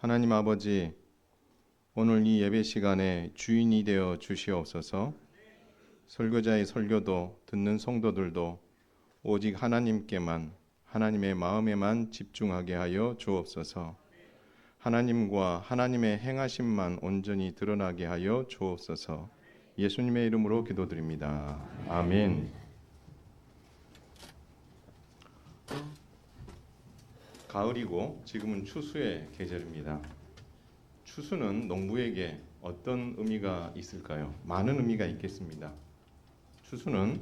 하나님 아버지, 오늘 이 예배 시간에 주인이 되어 주시옵소서. 설교자의 설교도 듣는 성도들도 오직 하나님께만, 하나님의 마음에만 집중하게 하여 주옵소서. 하나님과 하나님의 행하심만 온전히 드러나게 하여 주옵소서. 예수님의 이름으로 기도드립니다. 아멘. 가을이고 지금은 추수의 계절입니다. 추수는 농부에게 어떤 의미가 있을까요? 많은 의미가 있겠습니다. 추수는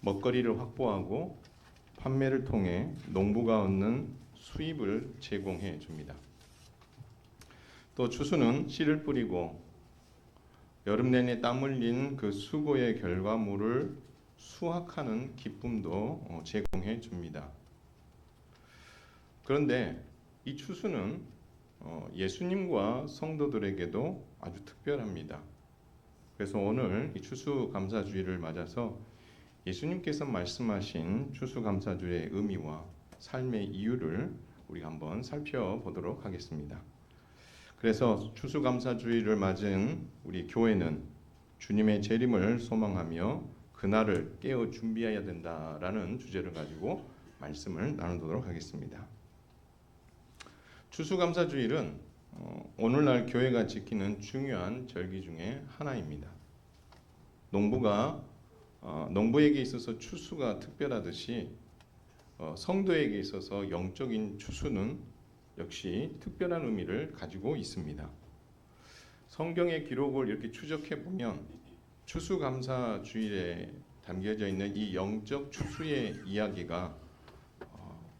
먹거리를 확보하고 판매를 통해 농부가 얻는 수입을 제공해 줍니다. 또 추수는 씨를 뿌리고 여름 내내 땀 흘린 그 수고의 결과물을 수확하는 기쁨도 제공해 줍니다. 그런데 이 추수는 예수님과 성도들에게도 아주 특별합니다. 그래서 오늘 이 추수감사주의를 맞아서 예수님께서 말씀하신 추수감사주의의 의미와 삶의 이유를 우리가 한번 살펴보도록 하겠습니다. 그래서 추수감사주의를 맞은 우리 교회는 주님의 재림을 소망하며 그날을 깨어 준비해야 된다라는 주제를 가지고 말씀을 나누도록 하겠습니다. 추수감사주일은 오늘날 교회가 지키는 중요한 절기 중에 하나입니다. 농부에게 있어서 추수가 특별하듯이 성도에게 있어서 영적인 추수는 역시 특별한 의미를 가지고 있습니다. 성경의 기록을 이렇게 추적해 보면 추수감사주일에 담겨져 있는 이 영적 추수의 이야기가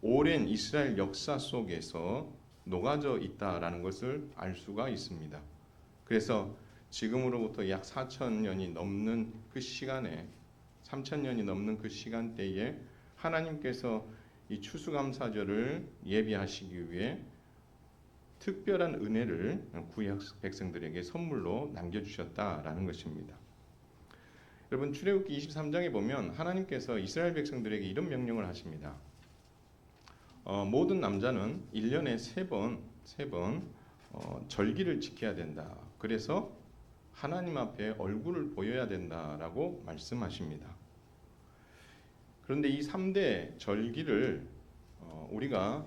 오랜 이스라엘 역사 속에서 녹아져 있다라는 것을 알 수가 있습니다. 그래서 지금으로부터 약 4,000년이 넘는 그 시간에 3,000년이 넘는 그 시간대에 하나님께서 이 추수감사절을 예비하시기 위해 특별한 은혜를 구약 백성들에게 선물로 남겨주셨다라는 것입니다. 여러분 출애굽기 23장에 보면 하나님께서 이스라엘 백성들에게 이런 명령을 하십니다. 모든 남자는 1년에 3번 절기를 지켜야 된다. 그래서 하나님 앞에 얼굴을 보여야 된다라고 말씀하십니다. 그런데 이 3대 절기를 우리가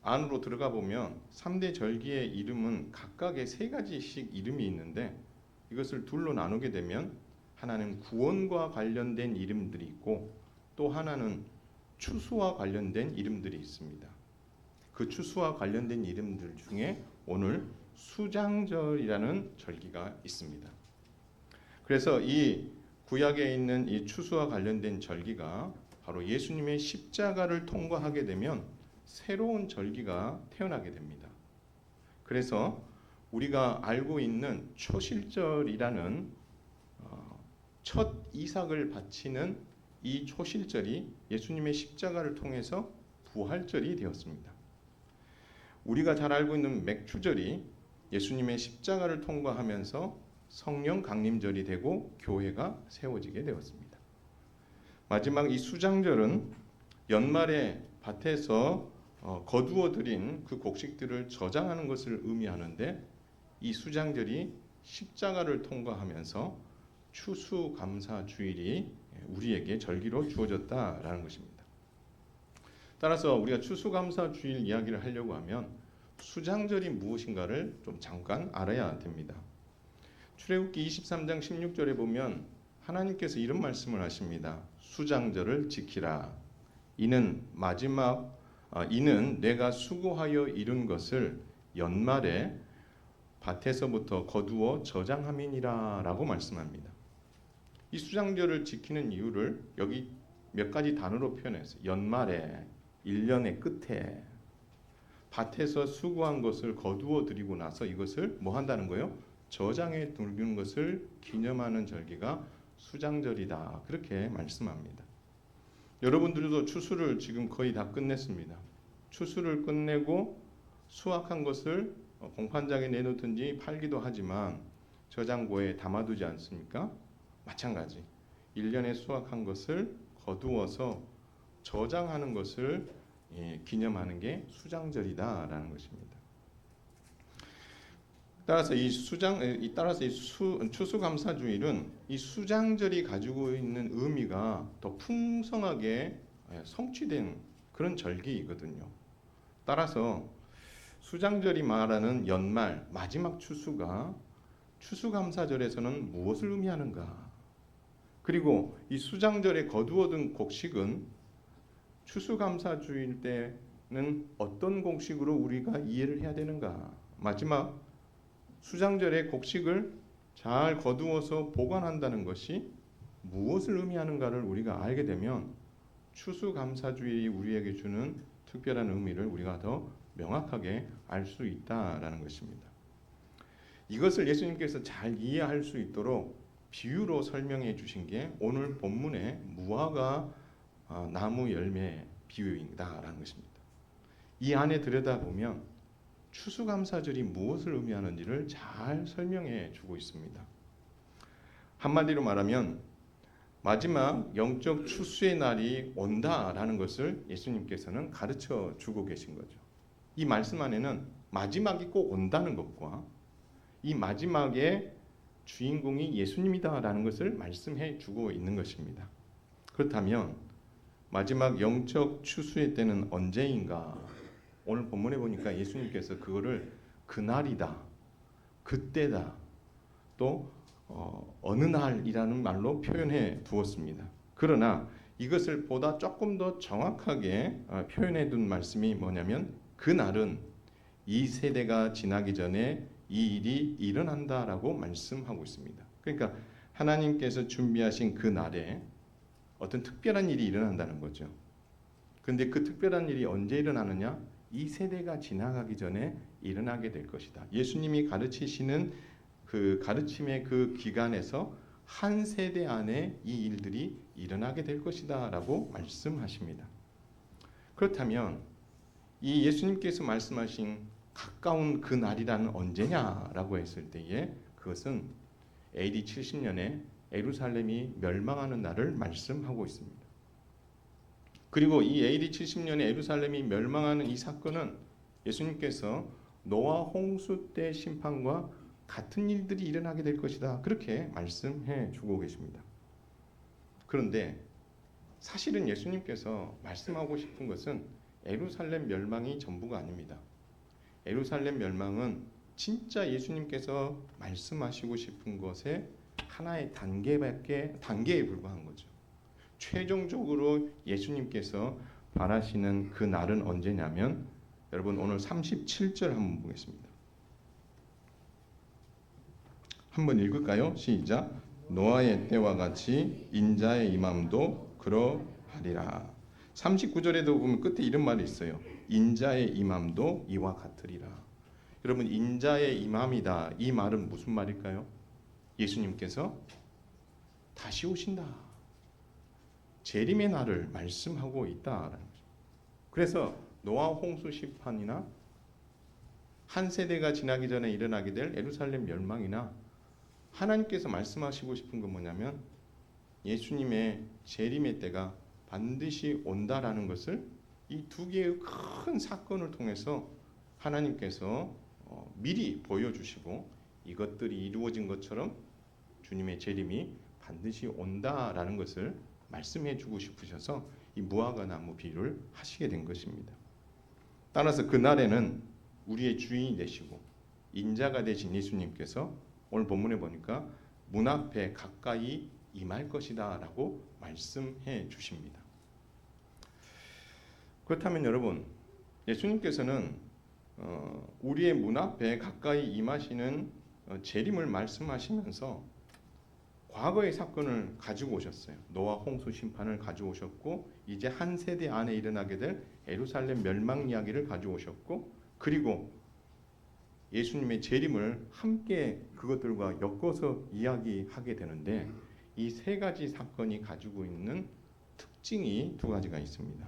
안으로 들어가 보면 3대 절기의 이름은 각각의 3가지씩 이름이 있는데 이것을 둘로 나누게 되면 하나는 구원과 관련된 이름들이 있고 또 하나는 추수와 관련된 이름들이 있습니다. 그 추수와 관련된 이름들 중에 오늘 수장절이라는 절기가 있습니다. 그래서 이 구약에 있는 이 추수와 관련된 절기가 바로 예수님의 십자가를 통과하게 되면 새로운 절기가 태어나게 됩니다. 그래서 우리가 알고 있는 초실절이라는 첫 이삭을 바치는 이 초실절이 예수님의 십자가를 통해서 부활절이 되었습니다. 우리가 잘 알고 있는 맥추절이 예수님의 십자가를 통과하면서 성령 강림절이 되고 교회가 세워지게 되었습니다. 마지막 이 수장절은 연말에 밭에서 거두어 들인 그 곡식들을 저장하는 것을 의미하는데 이 수장절이 십자가를 통과하면서 추수감사주일이 우리에게 절기로 주어졌다라는 것입니다. 따라서 우리가 추수감사주일 이야기를 하려고 하면 수장절이 무엇인가를 좀 잠깐 알아야 됩니다. 출애굽기 23장 16절에 보면 하나님께서 이런 말씀을 하십니다. 수장절을 지키라. 이는 내가 수고하여 이룬 것을 연말에 밭에서부터 거두어 저장함이니라 라고 말씀합니다. 이 수장절을 지키는 이유를 여기 몇 가지 단어로 표현했어요. 연말에, 1년의 끝에 밭에서 수고한 것을 거두어 들이고 나서 이것을 뭐 한다는 거예요? 저장해 두는 것을 기념하는 절기가 수장절이다. 그렇게 말씀합니다. 여러분들도 추수를 지금 거의 다 끝냈습니다. 추수를 끝내고 수확한 것을 공판장에 내놓든지 팔기도 하지만 저장고에 담아두지 않습니까? 마찬가지 1년에 수확한 것을 거두어서 저장하는 것을 기념하는 게 수장절이다라는 것입니다. 따라서 추수감사주일은 이 수장절이 가지고 있는 의미가 더 풍성하게 성취된 그런 절기이거든요. 따라서 수장절이 말하는 연말 마지막 추수가 추수감사절에서는 무엇을 의미하는가? 그리고 이 수장절에 거두어둔 곡식은 추수감사주일 때는 어떤 곡식으로 우리가 이해를 해야 되는가? 마지막 수장절에 곡식을 잘 거두어서 보관한다는 것이 무엇을 의미하는가를 우리가 알게 되면 추수감사주일이 우리에게 주는 특별한 의미를 우리가 더 명확하게 알 수 있다라는 것입니다. 이것을 예수님께서 잘 이해할 수 있도록 비유로 설명해 주신 게 오늘 본문의 무화과 나무 열매 비유이다라는 것입니다. 이 안에 들여다보면 추수감사절이 무엇을 의미하는지를 잘 설명해 주고 있습니다. 한마디로 말하면 마지막 영적 추수의 날이 온다라는 것을 예수님께서는 가르쳐 주고 계신 거죠. 이 말씀 안에는 마지막이 꼭 온다는 것과 이 마지막의 주인공이 예수님이다라는 것을 말씀해 주고 있는 것입니다. 그렇다면 마지막 영적 추수의 때는 언제인가? 오늘 본문에 보니까 예수님께서 그거를 그날이다, 그때다, 또 어느 날이라는 말로 표현해 두었습니다. 그러나 이것을 보다 조금 더 정확하게 표현해 둔 말씀이 뭐냐면 그날은 이 세대가 지나기 전에 이 일이 일어난다라고 말씀하고 있습니다. 그러니까 하나님께서 준비하신 그 날에 어떤 특별한 일이 일어난다는 거죠. 그런데 그 특별한 일이 언제 일어나느냐? 이 세대가 지나가기 전에 일어나게 될 것이다. 예수님이 가르치시는 그 가르침의 그 기간에서 한 세대 안에 이 일들이 일어나게 될 것이다라고 말씀하십니다. 그렇다면 이 예수님께서 말씀하신 가까운 그 날이라는 언제냐라고 했을 때에 그것은 AD 70년에 예루살렘이 멸망하는 날을 말씀하고 있습니다. 그리고 이 AD 70년에 예루살렘이 멸망하는 이 사건은 예수님께서 노아 홍수 때 심판과 같은 일들이 일어나게 될 것이다. 그렇게 말씀해 주고 계십니다. 그런데 사실은 예수님께서 말씀하고 싶은 것은 예루살렘 멸망이 전부가 아닙니다. 예루살렘 멸망은 진짜 예수님께서 말씀하시고 싶은 것의 하나의 단계에 불과한 거죠. 최종적으로 예수님께서 바라시는 그 날은 언제냐면 여러분 오늘 37절 한번 보겠습니다. 한번 읽을까요? 시작. 노아의 때와 같이 인자의 임함도 그러하리라. 39절에도 보면 끝에 이런 말이 있어요. 인자의 임함도 이와 같으리라. 여러분 인자의 임함이다. 이 말은 무슨 말일까요? 예수님께서 다시 오신다. 재림의 날을 말씀하고 있다라는 거죠. 그래서 노아 홍수 심판이나 한 세대가 지나기 전에 일어나게 될 예루살렘 멸망이나 하나님께서 말씀하시고 싶은 건 뭐냐면 예수님의 재림의 때가 반드시 온다라는 것을 이 두 개의 큰 사건을 통해서 하나님께서 미리 보여주시고 이것들이 이루어진 것처럼 주님의 재림이 반드시 온다라는 것을 말씀해 주고 싶으셔서 이 무화과 나무 비유를 하시게 된 것입니다. 따라서 그날에는 우리의 주인이 되시고 인자가 되신 예수님께서 오늘 본문에 보니까 문 앞에 가까이 임할 것이다 라고 말씀해 주십니다. 그렇다면 여러분 예수님께서는 우리의 문 앞에 가까이 임하시는 재림을 말씀하시면서 과거의 사건을 가지고 오셨어요. 노아 홍수 심판을 가지고 오셨고 이제 한 세대 안에 일어나게 될 예루살렘 멸망 이야기를 가지고 오셨고 그리고 예수님의 재림을 함께 그것들과 엮어서 이야기하게 되는데 이 세 가지 사건이 가지고 있는 특징이 두 가지가 있습니다.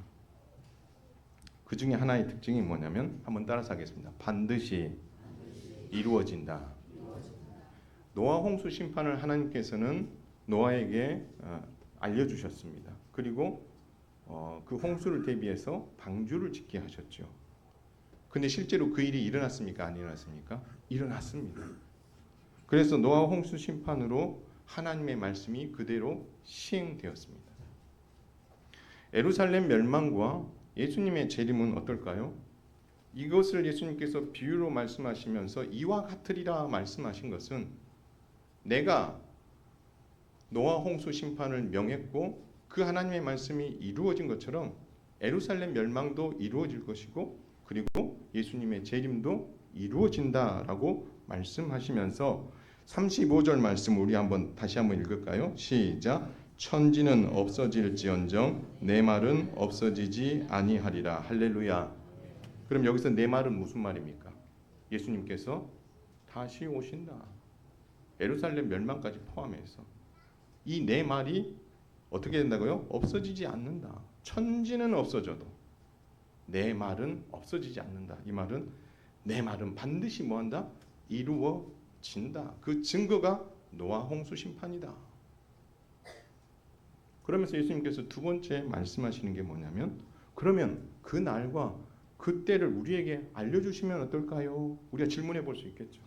그 중에 하나의 특징이 뭐냐면 한번 따라서 하겠습니다. 반드시 이루어진다. 노아 홍수 심판을 하나님께서는 노아에게 알려주셨습니다. 그리고 그 홍수를 대비해서 방주를 짓게 하셨죠. 근데 실제로 그 일이 일어났습니까? 안 일어났습니까? 일어났습니다. 그래서 노아 홍수 심판으로 하나님의 말씀이 그대로 시행되었습니다. 예루살렘 멸망과 예수님의 재림은 어떨까요? 이것을 예수님께서 비유로 말씀하시면서 이와 같으리라 말씀하신 것은 내가 노아 홍수 심판을 명했고 그 하나님의 말씀이 이루어진 것처럼 예루살렘 멸망도 이루어질 것이고 그리고 예수님의 재림도 이루어진다라고 말씀하시면서 35절 말씀 우리 다시 한번 읽을까요? 시작. 천지는 없어질지언정 내 말은 없어지지 아니하리라. 할렐루야. 그럼 여기서 내 말은 무슨 말입니까? 예수님께서 다시 오신다. 예루살렘 멸망까지 포함해서 이 내 말이 어떻게 된다고요? 없어지지 않는다. 천지는 없어져도 내 말은 없어지지 않는다. 이 말은 내 말은 반드시 뭐한다? 이루어진다. 그 증거가 노아 홍수 심판이다. 그러면서 예수님께서 두 번째 말씀하시는 게 뭐냐면 그러면 그 날과 그 때를 우리에게 알려주시면 어떨까요? 우리가 질문해 볼 수 있겠죠.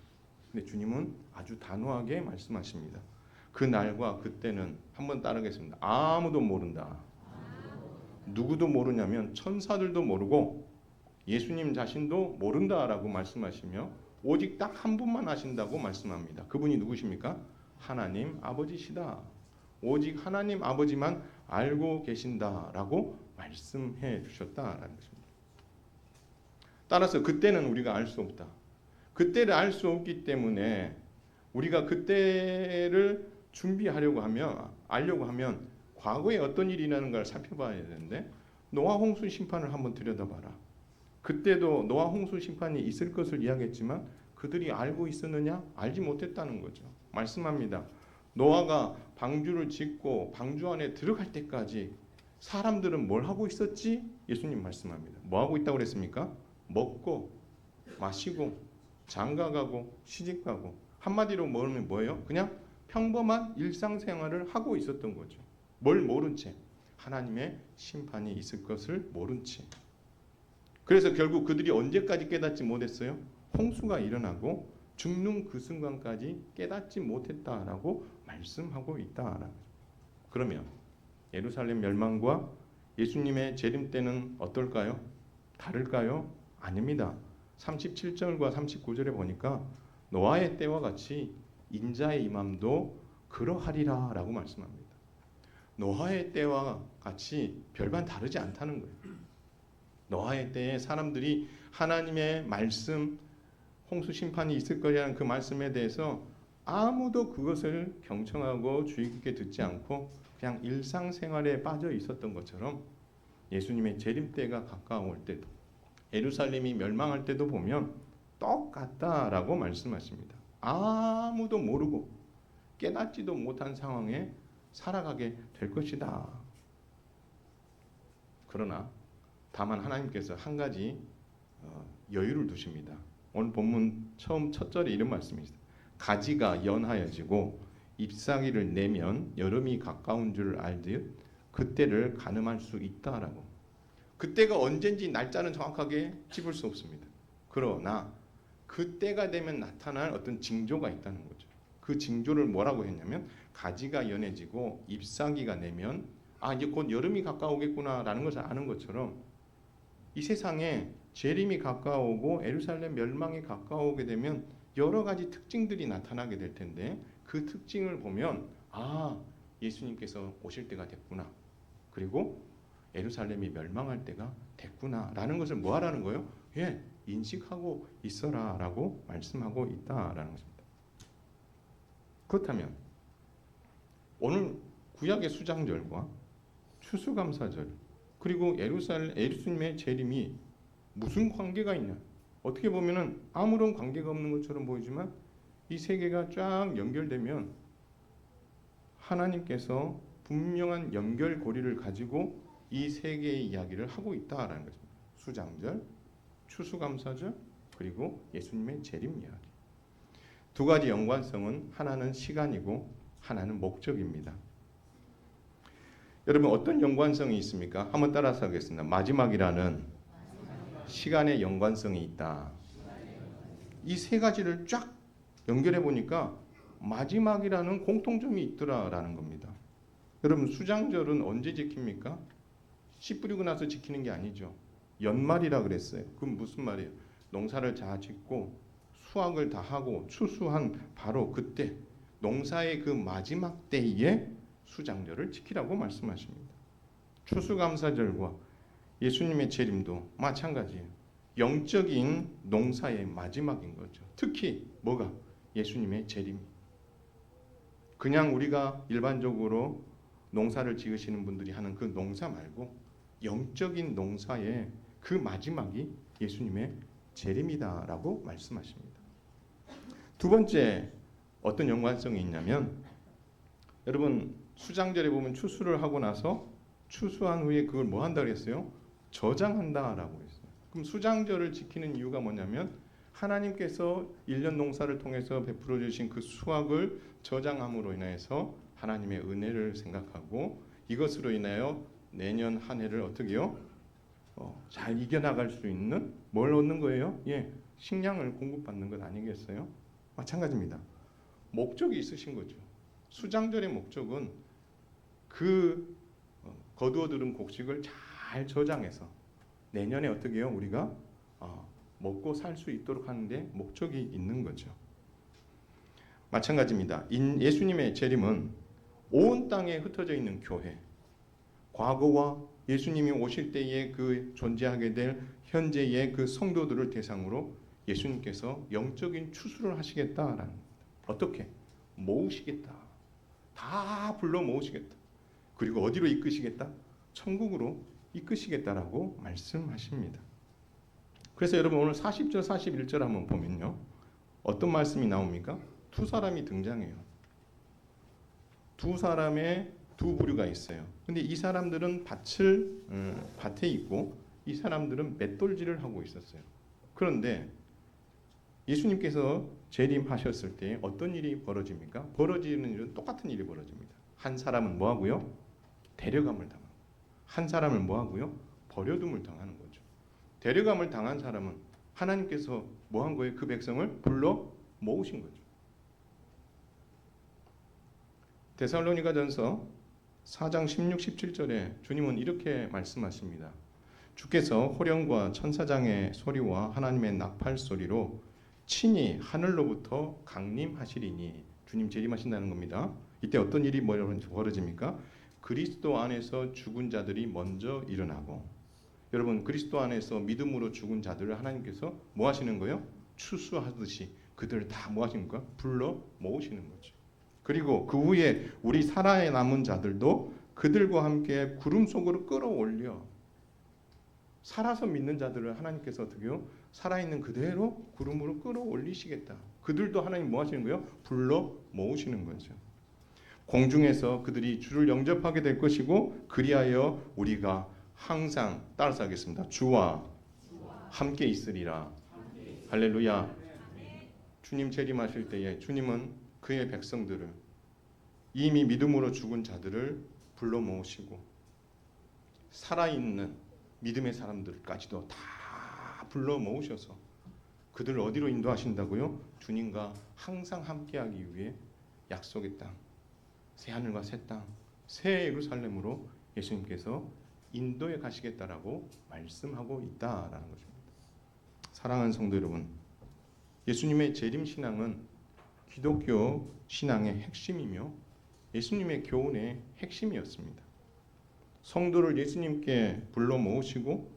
근데 주님은 아주 단호하게 말씀하십니다. 그 날과 그 때는 한번 따르겠습니다. 아무도 모른다. 누구도 모르냐면 천사들도 모르고 예수님 자신도 모른다라고 말씀하시며 오직 딱 한 분만 아신다고 말씀합니다. 그분이 누구십니까? 하나님 아버지시다. 오직 하나님 아버지만 알고 계신다라고 말씀해 주셨다라는 것입니다. 따라서 그때는 우리가 알 수 없다. 그때를 알 수 없기 때문에 우리가 그때를 준비하려고 하면 알려고 하면 과거에 어떤 일이 일어나는가를 살펴봐야 되는데 노아 홍수 심판을 한번 들여다봐라. 그때도 노아 홍수 심판이 있을 것을 이야기했지만 그들이 알고 있었느냐? 알지 못했다는 거죠. 말씀합니다. 노아가 방주를 짓고 방주 안에 들어갈 때까지 사람들은 뭘 하고 있었지? 예수님 말씀합니다. 뭐 하고 있다고 그랬습니까? 먹고 마시고 장가가고 시집가고 한마디로 말하면 뭐예요? 그냥 평범한 일상생활을 하고 있었던 거죠. 뭘 모른 채 하나님의 심판이 있을 것을 모른 채. 그래서 결국 그들이 언제까지 깨닫지 못했어요? 홍수가 일어나고 죽는 그 순간까지 깨닫지 못했다라고 말씀하고 있다. 그러면 예루살렘 멸망과 예수님의 재림 때는 어떨까요? 다를까요? 아닙니다. 37절과 39절에 보니까 노아의 때와 같이 인자의 임함도 그러하리라 라고 말씀합니다. 노아의 때와 같이 별반 다르지 않다는 거예요. 노아의 때에 사람들이 하나님의 말씀, 홍수 심판이 있을 거라는 그 말씀에 대해서 아무도 그것을 경청하고 주의 깊게 듣지 않고 그냥 일상생활에 빠져 있었던 것처럼 예수님의 재림 때가 가까울 때도 예루살렘이 멸망할 때도 보면 똑같다라고 말씀하십니다. 아무도 모르고 깨닫지도 못한 상황에 살아가게 될 것이다. 그러나 다만 하나님께서 한 가지 여유를 두십니다. 오늘 본문 처음 첫 절에 이런 말씀이 있어요. 가지가 연하여지고 잎사귀를 내면 여름이 가까운 줄 알듯 그때를 가늠할 수 있다라고. 그때가 언젠지 날짜는 정확하게 짚을 수 없습니다. 그러나 그때가 되면 나타날 어떤 징조가 있다는 거죠. 그 징조를 뭐라고 했냐면 가지가 연해지고 잎사귀가 내면 이제 곧 여름이 가까우겠구나라는 것을 아는 것처럼 이 세상에 재림이 가까우고 예루살렘 멸망이 가까우게 되면 여러 가지 특징들이 나타나게 될 텐데 그 특징을 보면 예수님께서 오실 때가 됐구나. 그리고 예루살렘이 멸망할 때가 됐구나라는 것을 뭐 하라는 거예요? 인식하고 있어라라고 말씀하고 있다라는 것입니다. 그렇다면 오늘 구약의 수장절과 추수감사절 그리고 예수님의 재림이 무슨 관계가 있냐? 어떻게 보면은 아무런 관계가 없는 것처럼 보이지만 이 세 개가 쫙 연결되면 하나님께서 분명한 연결고리를 가지고 이 세 개의 이야기를 하고 있다라는 것입니다. 수장절, 추수감사절, 그리고 예수님의 재림 이야기. 두 가지 연관성은 하나는 시간이고 하나는 목적입니다. 여러분 어떤 연관성이 있습니까? 한번 따라서 하겠습니다. 마지막이라는 시간의 연관성이 있다. 이 세 가지를 쫙 연결해 보니까 마지막이라는 공통점이 있더라라는 겁니다. 여러분 수장절은 언제 지킵니까? 씨 뿌리고 나서 지키는 게 아니죠. 연말이라 그랬어요. 그럼 무슨 말이에요? 농사를 다 짓고 수확을 다 하고 추수한 바로 그때 농사의 그 마지막 때에 수장절을 지키라고 말씀하십니다. 추수감사절과 예수님의 재림도 마찬가지예요. 영적인 농사의 마지막인 거죠. 특히 뭐가? 예수님의 재림. 그냥 우리가 일반적으로 농사를 지으시는 분들이 하는 그 농사 말고 영적인 농사의 그 마지막이 예수님의 재림이다라고 말씀하십니다. 두 번째 어떤 연관성이 있냐면 여러분 수장절에 보면 추수를 하고 나서 추수한 후에 그걸 뭐 한다 그랬어요? 저장한다라고 했어요. 그럼 수장절을 지키는 이유가 뭐냐면 하나님께서 1년 농사를 통해서 베풀어 주신 그 수확을 저장함으로 인해서 하나님의 은혜를 생각하고 이것으로 인하여 내년 한 해를 어떻게요? 잘 이겨나갈 수 있는 뭘 얻는 거예요? 예, 식량을 공급받는 것 아니겠어요? 마찬가지입니다. 목적이 있으신 거죠. 수장절의 목적은 그 거두어들은 곡식을 잘 저장해서 내년에 어떻게 해요? 우리가 먹고 살 수 있도록 하는데 목적이 있는 거죠. 마찬가지입니다. 예수님의 재림은 온 땅에 흩어져 있는 교회, 과거와 예수님이 오실 때에 그 존재하게 될 현재의 그 성도들을 대상으로 예수님께서 영적인 추수를 하시겠다라는 겁니다. 어떻게? 모으시겠다. 다 불러 모으시겠다. 그리고 어디로 이끄시겠다? 천국으로 이끄시겠다라고 말씀하십니다. 그래서 여러분 오늘 40절 41절 한번 보면요. 어떤 말씀이 나옵니까? 두 사람이 등장해요. 두 사람의 두 부류가 있어요. 근데 이 사람들은 밭에 있고 이 사람들은 맷돌질을 하고 있었어요. 그런데 예수님께서 재림하셨을 때 어떤 일이 벌어집니까? 벌어지는 일은 똑같은 일이 벌어집니다. 한 사람은 뭐 하고요? 데려감을 당하고 한 사람은 뭐 하고요? 버려둠을 당하는 거죠. 데려감을 당한 사람은 하나님께서 뭐 한 거예요? 그 백성을 불러 모으신 거죠. 데살로니가전서 4장 16, 17절에 주님은 이렇게 말씀하십니다. 주께서 호령과 천사장의 소리와 하나님의 나팔 소리로 친히 하늘로부터 강림하시리니 주님 재림하신다는 겁니다. 이때 어떤 일이 벌어집니까? 그리스도 안에서 죽은 자들이 먼저 일어나고 여러분 그리스도 안에서 믿음으로 죽은 자들을 하나님께서 뭐 하시는 거예요? 추수하듯이 그들을 다 뭐 하시는 거야? 불러 모으시는 거죠. 그리고 그 후에 우리 살아남은 자들도 그들과 함께 구름 속으로 끌어올려 살아서 믿는 자들을 하나님께서 어떻게요? 살아있는 그대로 구름으로 끌어올리시겠다. 그들도 하나님 뭐 하시는 거예요? 불러 모으시는 거죠. 공중에서 그들이 주를 영접하게 될 것이고 그리하여 우리가 항상 따라서 하겠습니다. 주와 함께 있으리라. 할렐루야. 주님 재림하실 때에 주님은 그의 백성들을 이미 믿음으로 죽은 자들을 불러 모으시고 살아있는 믿음의 사람들까지도 다 불러 모으셔서 그들을 어디로 인도하신다고요? 주님과 항상 함께하기 위해 약속의 땅, 새 하늘과 새 땅, 새 예루살렘으로 예수님께서 인도에 가시겠다라고 말씀하고 있다라는 것입니다. 사랑하는 성도 여러분, 예수님의 재림 신앙은 기독교 신앙의 핵심이며 예수님의 교훈의 핵심이었습니다. 성도를 예수님께 불러 모으시고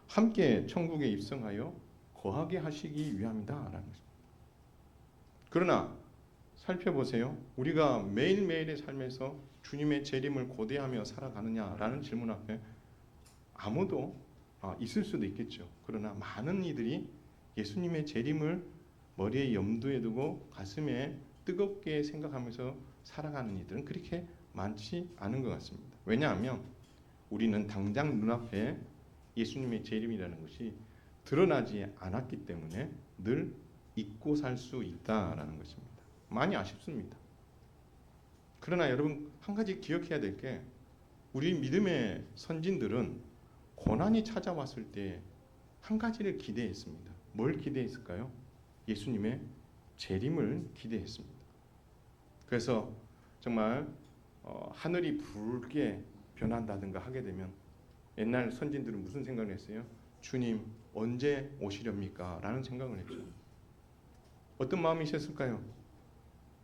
함께 천국에 입성하여 거하게 하시기 위함이다라는 것입니다. 그러나 살펴보세요. 우리가 매일매일의 삶에서 주님의 재림을 고대하며 살아가느냐라는 질문 앞에 아무도 있을 수도 있겠죠. 그러나 많은 이들이 예수님의 재림을 머리에 염두에 두고 가슴에 뜨겁게 생각하면서 살아가는 이들은 그렇게 많지 않은 것 같습니다. 왜냐하면 우리는 당장 눈앞에 예수님의 재림이라는 것이 드러나지 않았기 때문에 늘 잊고 살 수 있다라는 것입니다. 많이 아쉽습니다. 그러나 여러분 한 가지 기억해야 될 게 우리 믿음의 선진들은 고난이 찾아왔을 때 한 가지를 기대했습니다. 뭘 기대했을까요? 예수님의 재림을 기대했습니다. 그래서 정말 하늘이 붉게 변한다든가 하게 되면 옛날 선진들은 무슨 생각을 했어요? 주님 언제 오시렵니까? 라는 생각을 했죠. 어떤 마음이 있었을까요?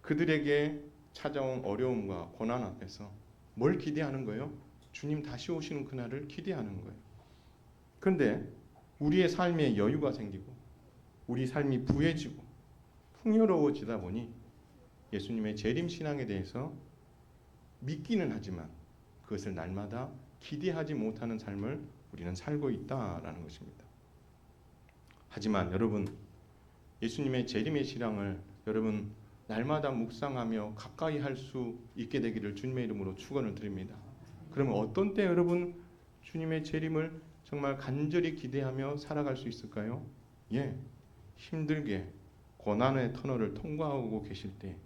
그들에게 찾아온 어려움과 고난 앞에서 뭘 기대하는 거예요? 주님 다시 오시는 그날을 기대하는 거예요. 그런데 우리의 삶에 여유가 생기고 우리 삶이 부해지고 풍요로워지다 보니 예수님의 재림 신앙에 대해서 믿기는 하지만 그것을 날마다 기대하지 못하는 삶을 우리는 살고 있다라는 것입니다. 하지만 여러분, 예수님의 재림의 신앙을 여러분 날마다 묵상하며 가까이 할 수 있게 되기를 주님의 이름으로 축원을 드립니다. 그러면 어떤 때 여러분 주님의 재림을 정말 간절히 기대하며 살아갈 수 있을까요? 힘들게 고난의 터널을 통과하고 계실 때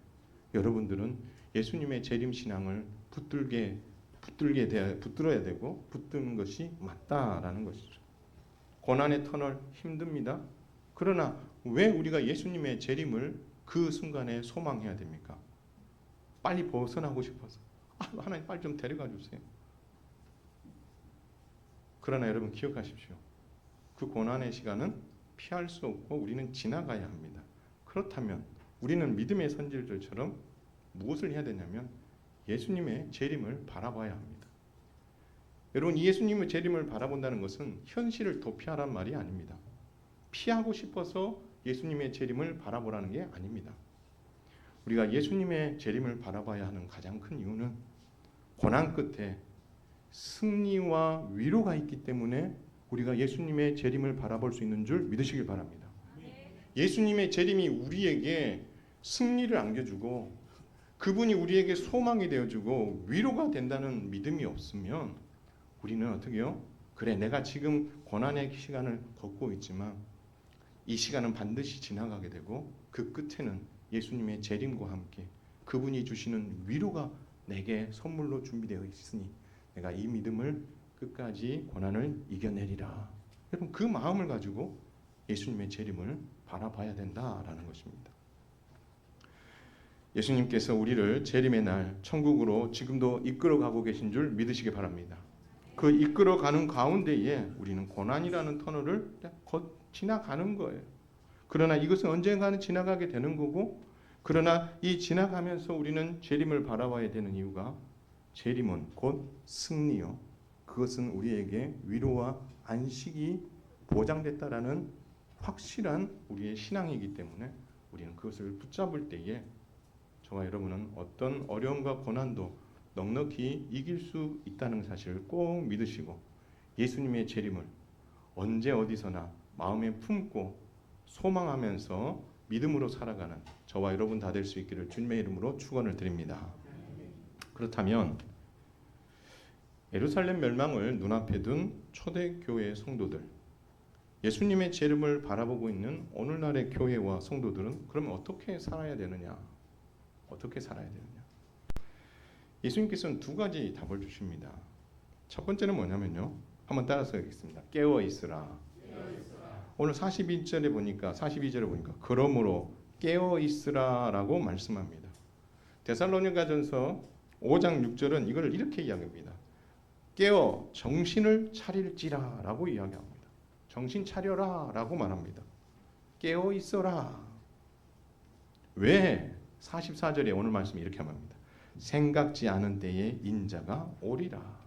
여러분들은 예수님의 재림 신앙을 붙들어야 되고 붙드는 것이 맞다라는 것이죠. 고난의 터널 힘듭니다. 그러나 왜 우리가 예수님의 재림을 그 순간에 소망해야 됩니까? 빨리 벗어나고 싶어서 하나님 빨리 좀 데려가 주세요. 그러나 여러분 기억하십시오. 그 고난의 시간은 피할 수 없고 우리는 지나가야 합니다. 그렇다면 우리는 믿음의 선지자들처럼 무엇을 해야 되냐면 예수님의 재림을 바라봐야 합니다. 여러분 예수님의 재림을 바라본다는 것은 현실을 도피하란 말이 아닙니다. 피하고 싶어서 예수님의 재림을 바라보라는 게 아닙니다. 우리가 예수님의 재림을 바라봐야 하는 가장 큰 이유는 고난 끝에 승리와 위로가 있기 때문에 우리가 예수님의 재림을 바라볼 수 있는 줄 믿으시길 바랍니다. 예수님의 재림이 우리에게 승리를 안겨주고 그분이 우리에게 소망이 되어주고 위로가 된다는 믿음이 없으면 우리는 어떻게 해요? 그래 내가 지금 고난의 시간을 걷고 있지만 이 시간은 반드시 지나가게 되고 그 끝에는 예수님의 재림과 함께 그분이 주시는 위로가 내게 선물로 준비되어 있으니 내가 이 믿음을 끝까지 고난을 이겨내리라. 여러분 그 마음을 가지고 예수님의 재림을 바라봐야 된다라는 것입니다. 예수님께서 우리를 재림의 날 천국으로 지금도 이끌어가고 계신 줄 믿으시기 바랍니다. 그 이끌어가는 가운데에 우리는 고난이라는 터널을 곧 지나가는 거예요. 그러나 이것은 언젠가는 지나가게 되는 거고 그러나 이 지나가면서 우리는 재림을 바라봐야 되는 이유가 재림은 곧 승리요. 그것은 우리에게 위로와 안식이 보장됐다라는 확실한 우리의 신앙이기 때문에 우리는 그것을 붙잡을 때에 저와 여러분은 어떤 어려움과 고난도 넉넉히 이길 수 있다는 사실을 꼭 믿으시고 예수님의 재림을 언제 어디서나 마음에 품고 소망하면서 믿음으로 살아가는 저와 여러분 다 될 수 있기를 주님의 이름으로 축원을 드립니다. 그렇다면 예루살렘 멸망을 눈앞에 둔 초대교회 성도들, 예수님의 재림을 바라보고 있는 오늘날의 교회와 성도들은 그러면 어떻게 살아야 되느냐? 어떻게 살아야 되느냐? 예수님께서는 두 가지 답을 주십니다. 첫 번째는 뭐냐면요. 한번 따라서 하겠습니다. 깨어 있으라. 오늘 42절에 보니까 그러므로 깨어 있으라라고 말씀합니다. 데살로니가전서 5장 6절은 이걸 이렇게 이야기합니다. 깨어 정신을 차릴지라라고 이야기합니다. 정신 차려라라고 말합니다. 깨어 있어라. 왜 44절에 오늘 말씀이 이렇게 말합니다. 생각지 않은 때에 인자가 오리라.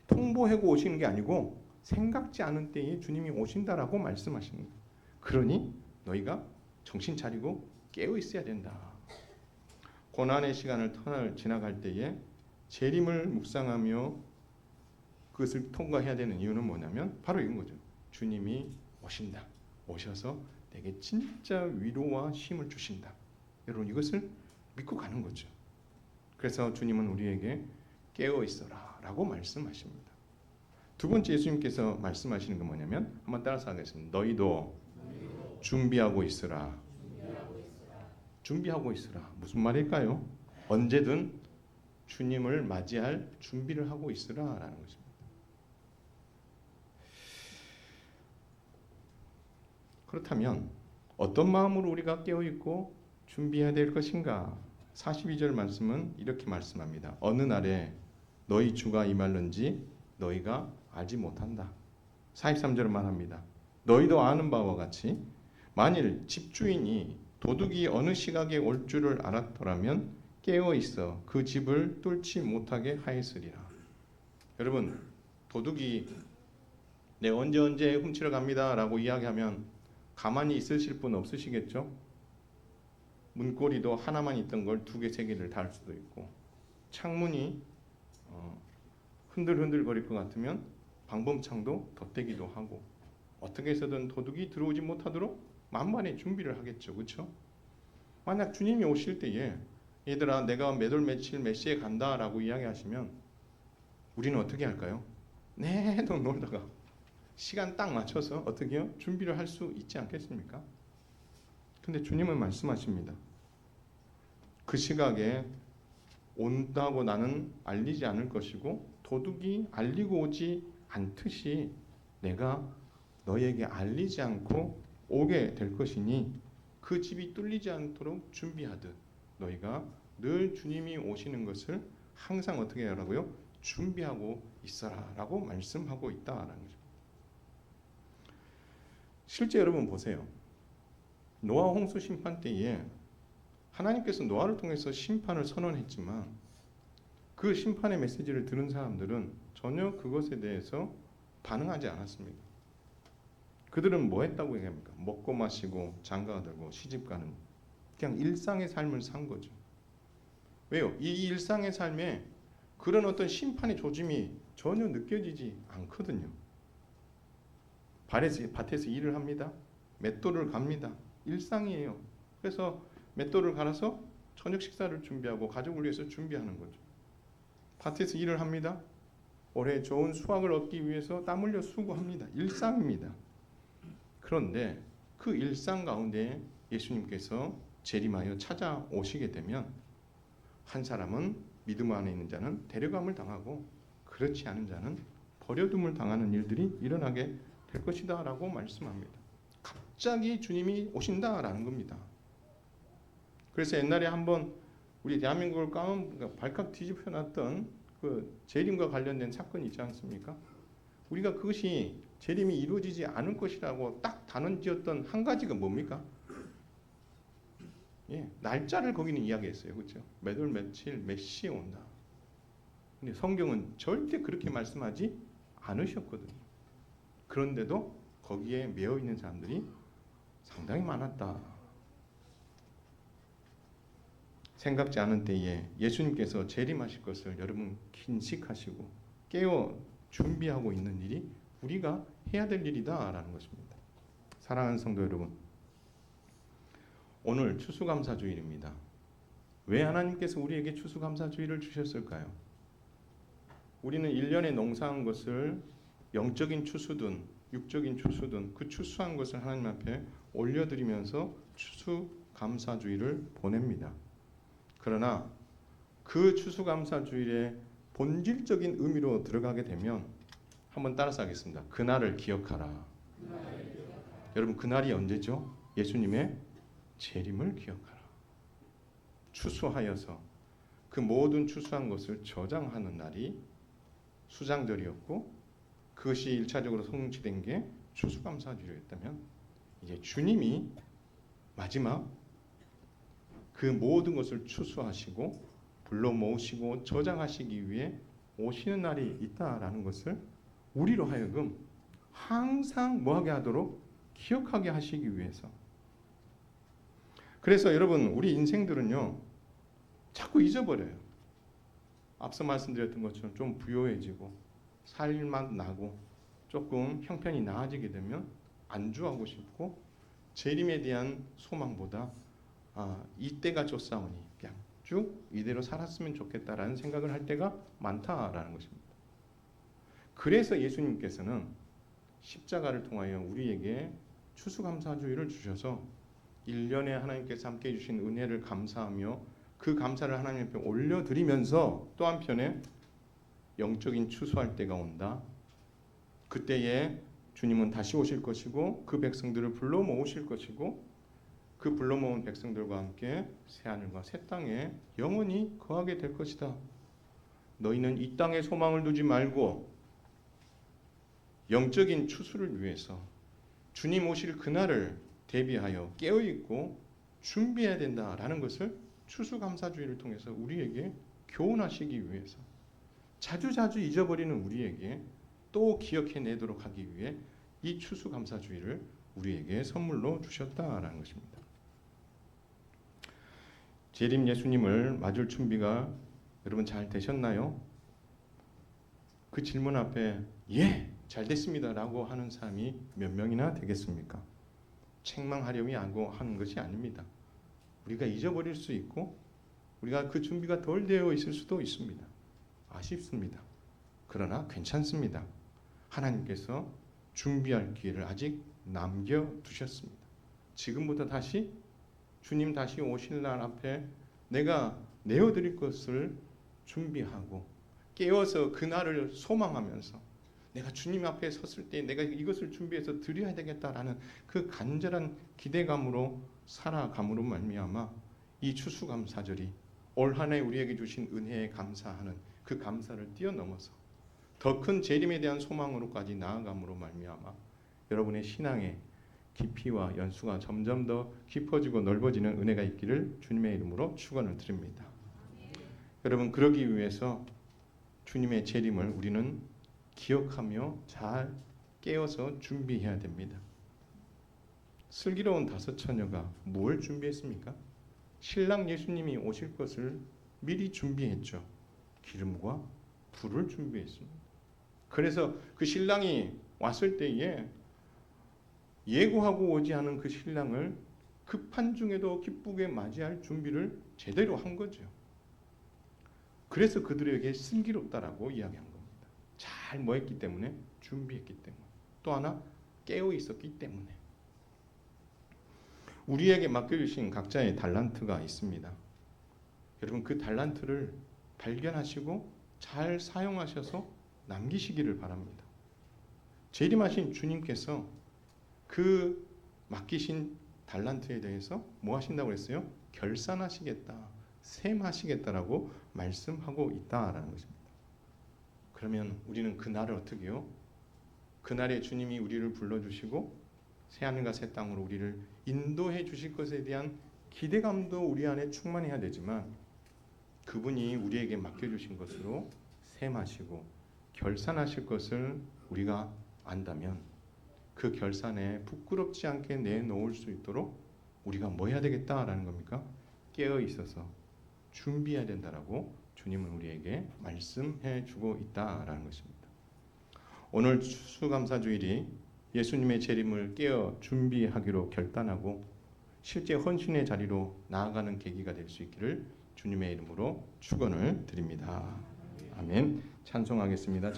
통보하고 오시는 게 아니고 생각지 않은 때에 주님이 오신다라고 말씀하시는 거예요. 그러니 너희가 정신 차리고 깨어 있어야 된다. 고난의 시간을 터널 지나갈 때에 재림을 묵상하며 그것을 통과해야 되는 이유는 뭐냐면 바로 이건 거죠. 주님이 오신다. 오셔서 내게 진짜 위로와 힘을 주신다. 여러분 이것을 믿고 가는 거죠. 그래서 주님은 우리에게 깨어 있어라 라고 말씀하십니다. 두 번째 예수님께서 말씀하시는 건 뭐냐면 한번 따라서 하겠습니다. 너희도 준비하고 있으라. 준비하고 있으라. 무슨 말일까요? 언제든 주님을 맞이할 준비를 하고 있으라라는 것입니다. 그렇다면 어떤 마음으로 우리가 깨어있고 준비해야 될 것인가? 42절 말씀은 이렇게 말씀합니다. 어느 날에 너희 주가 임할는지 너희가 알지 못한다. 43절은 말합니다. 너희도 아는 바와 같이 만일 집주인이 도둑이 어느 시각에 올 줄을 알았더라면 깨어 있어 그 집을 뚫지 못하게 하였으리라. 여러분, 도둑이 내 언제 훔치러 갑니다라고 이야기하면 가만히 있으실 분 없으시겠죠? 문고리도 하나만 있던 걸 2개, 3개를 달 수도 있고, 창문이 흔들흔들거릴 것 같으면 방범창도 덧대기도 하고, 어떻게 해서든 도둑이 들어오지 못하도록 만반의 준비를 하겠죠. 그렇죠? 만약 주님이 오실 때에 얘들아 내가 몇 월 며칠 몇 시에 간다라고 이야기하시면 우리는 어떻게 할까요? 내도 놀다가 시간 딱 맞춰서 어떻게 해요? 준비를 할 수 있지 않겠습니까? 근데 주님은 말씀하십니다. 그 시각에 온다고 나는 알리지 않을 것이고 도둑이 알리고 오지 않듯이 내가 너에게 알리지 않고 오게 될 것이니 그 집이 뚫리지 않도록 준비하듯 너희가 늘 주님이 오시는 것을 항상 어떻게 하라고요? 준비하고 있어라 라고 말씀하고 있다라는 거죠. 실제 여러분 보세요. 노아 홍수 심판 때에 하나님께서 노아를 통해서 심판을 선언했지만 그 심판의 메시지를 들은 사람들은 전혀 그것에 대해서 반응하지 않았습니다. 그들은 뭐 했다고 얘기합니까? 먹고 마시고 장가 들고 시집가는 그냥 일상의 삶을 산 거죠. 왜요? 이 일상의 삶에 그런 어떤 심판의 조짐이 전혀 느껴지지 않거든요. 밭에서 일을 합니다. 맷돌을 갑니다. 일상이에요. 그래서 맷돌을 갈아서 저녁 식사를 준비하고 가족을 위해서 준비하는 거죠. 밭에서 일을 합니다. 올해 좋은 수확을 얻기 위해서 땀 흘려 수고합니다. 일상입니다. 그런데 그 일상 가운데 예수님께서 재림하여 찾아오시게 되면 한 사람은 믿음 안에 있는 자는 데려감을 당하고 그렇지 않은 자는 버려둠을 당하는 일들이 일어나게 될 것이다 라고 말씀합니다. 갑자기 주님이 오신다라는 겁니다. 그래서 옛날에 한번 우리 대한민국을 발칵 뒤집혀 놨던 그 재림과 관련된 사건이 있지 않습니까? 우리가 그것이 재림이 이루어지지 않을 것이라고 딱 단언지었던 한 가지가 뭡니까? 날짜를 거기는 이야기했어요. 그렇죠? 몇 월 며칠 몇 시에 온다. 근데 성경은 절대 그렇게 말씀하지 않으셨거든요. 그런데도 거기에 매여 있는 사람들이 상당히 많았다. 생각지 않은 때에 예수님께서 재림하실 것을 여러분 긴식하시고 깨어 준비하고 있는 일이 우리가 해야 될 일이다라는 것입니다. 사랑하는 성도 여러분, 오늘 추수감사주일입니다. 왜 하나님께서 우리에게 추수감사주일을 주셨을까요? 우리는 1년에 농사한 것을 영적인 추수든 육적인 추수든 그 추수한 것을 하나님 앞에 올려드리면서 추수감사주일을 보냅니다. 그러나 그 추수감사주일의 본질적인 의미로 들어가게 되면 한번 따라서 하겠습니다. 그날을 기억하라. 여러분 그날이 언제죠? 예수님의 재림을 기억하라. 추수하여서 그 모든 추수한 것을 저장하는 날이 수장절이었고 그것이 1차적으로 성취된 게 추수감사주일이었다면 이제 주님이 마지막 그 모든 것을 추수하시고 불러 모으시고 저장하시기 위해 오시는 날이 있다라는 것을 우리로 하여금 항상 뭐하게 하도록 기억하게 하시기 위해서. 그래서 여러분 우리 인생들은요 자꾸 잊어버려요. 앞서 말씀드렸던 것처럼 좀 부요해지고 살맛 나고 조금 형편이 나아지게 되면 안주하고 싶고 재림에 대한 소망보다 이때가 좋사오니 그냥 쭉 이대로 살았으면 좋겠다라는 생각을 할 때가 많다라는 것입니다. 그래서 예수님께서는 십자가를 통하여 우리에게 추수감사주일을 주셔서 1년에 하나님께서 함께 해주신 은혜를 감사하며 그 감사를 하나님 앞에 올려드리면서 또 한편에 영적인 추수할 때가 온다. 그때에 주님은 다시 오실 것이고 그 백성들을 불러 모으실 것이고 그 불러 모은 백성들과 함께 새 하늘과 새 땅에 영원히 거하게 될 것이다. 너희는 이 땅에 소망을 두지 말고 영적인 추수를 위해서 주님 오실 그날을 대비하여 깨어있고 준비해야 된다라는 것을 추수감사주의를 통해서 우리에게 교훈하시기 위해서 자주자주 잊어버리는 우리에게 또 기억해내도록 하기 위해 이 추수감사주의를 우리에게 선물로 주셨다라는 것입니다. 재림 예수님을 맞을 준비가 여러분 잘 되셨나요? 그 질문 앞에 예, 잘 됐습니다 라고 하는 사람이 몇 명이나 되겠습니까? 책망하려고 하는 것이 아닙니다. 우리가 잊어버릴 수 있고 우리가 그 준비가 덜 되어 있을 수도 있습니다. 아쉽습니다. 그러나 괜찮습니다. 하나님께서 준비할 기회를 아직 남겨두셨습니다. 지금부터 다시 주님 다시 오실 날 앞에 내가 내어드릴 것을 준비하고 깨어서 그날을 소망하면서 내가 주님 앞에 섰을 때 내가 이것을 준비해서 드려야 되겠다라는 그 간절한 기대감으로 살아감으로 말미암아 이 추수감사절이 올 한 해 우리에게 주신 은혜에 감사하는 그 감사를 뛰어넘어서 더 큰 재림에 대한 소망으로까지 나아감으로 말미암아 여러분의 신앙의 깊이와 연수가 점점 더 깊어지고 넓어지는 은혜가 있기를 주님의 이름으로 축원을 드립니다. 여러분 그러기 위해서 주님의 재림을 우리는 기억하며 잘 깨어서 준비해야 됩니다. 슬기로운 다섯 처녀가 뭘 준비했습니까? 신랑 예수님이 오실 것을 미리 준비했죠. 기름과 불을 준비했습니다. 그래서 그 신랑이 왔을 때에 예고하고 오지 않은 그 신랑을 급한 중에도 기쁘게 맞이할 준비를 제대로 한 거죠. 그래서 그들에게 슬기롭다라고 이야기한 겁니다. 잘 뭐했기 때문에? 준비했기 때문에. 또 하나 깨어 있었기 때문에. 우리에게 맡겨주신 각자의 달란트가 있습니다. 여러분 그 달란트를 발견하시고 잘 사용하셔서 남기시기를 바랍니다. 재림하신 주님께서 그 맡기신 달란트에 대해서 뭐 하신다고 했어요? 결산하시겠다, 셈하시겠다라고 말씀하고 있다라는 것입니다. 그러면 우리는 그날을 어떻게 해요? 그날에 주님이 우리를 불러주시고 새하늘과 새 땅으로 우리를 인도해 주실 것에 대한 기대감도 우리 안에 충만해야 되지만 그분이 우리에게 맡겨주신 것으로 셈하시고 결산하실 것을 우리가 안다면 그 결산에 부끄럽지 않게 내놓을 수 있도록 우리가 뭐 해야 되겠다라는 겁니까? 깨어 있어서 준비해야 된다라고 주님은 우리에게 말씀해 주고 있다라는 것입니다. 오늘 추수감사주일이 예수님의 재림을 깨어 준비하기로 결단하고 실제 헌신의 자리로 나아가는 계기가 될 수 있기를 주님의 이름으로 축원을 드립니다. 아멘. 찬송하겠습니다.